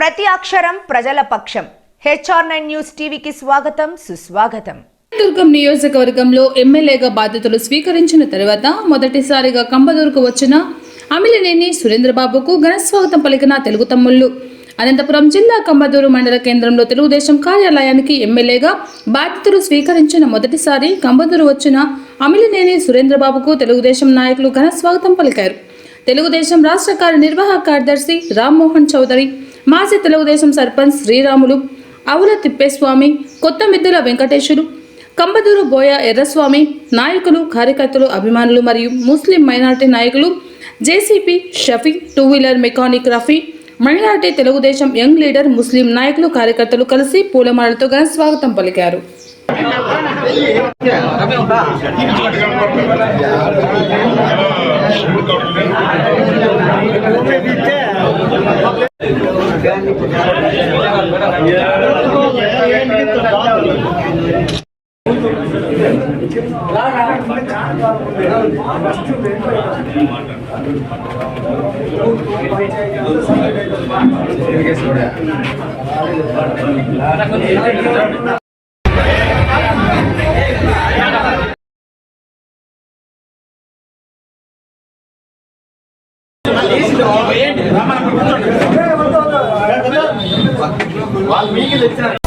ప్రతి అక్షరం ప్రజల పక్షం. HR9 న్యూస్ టీవీకి స్వాగతం, సుస్వాగతం. దుర్గం నియోజకవర్గంలో ఎమ్మెల్యేగా బాధ్యతలు స్వీకరించిన తర్వాత మొదటిసారిగా కంబదూరుకు వచ్చిన అమిలినేని సురేంద్రబాబుకు ఘన స్వాగతం పలికిన తెలుగు తమ్ముళ్లు. అనంతపురం జిల్లా కంబదూరు మండల కేంద్రంలో తెలుగుదేశం కార్యాలయానికి ఎమ్మెల్యేగా బాధ్యతలు స్వీకరించిన మొదటిసారి కంబదూరు వచ్చిన అమిలినేని సురేంద్రబాబుకు తెలుగుదేశం నాయకులు ఘన స్వాగతం పలికారు. తెలుగుదేశం రాష్ట్ర కార్యనిర్వాహక కార్యదర్శి రామ్మోహన్ చౌదరి, మాజీ తెలుగుదేశం సర్పంచ్ శ్రీరాములు, అవుల తిప్పేస్వామి, కొత్త మిద్దెల వెంకటేశులు, కంబదూరు బోయ ఎర్రస్వామి, నాయకులు, కార్యకర్తలు, అభిమానులు మరియు ముస్లిం మైనారిటీ నాయకులు, JCP Shafi, two wheeler mechanic Rafi, minority Telugu Desam young leader, ముస్లిం నాయకులు, కార్యకర్తలు కలిసి పూలమాలతో ఘన స్వాగతం పలికారు. వాళ్ళు మీకు తెచ్చారు.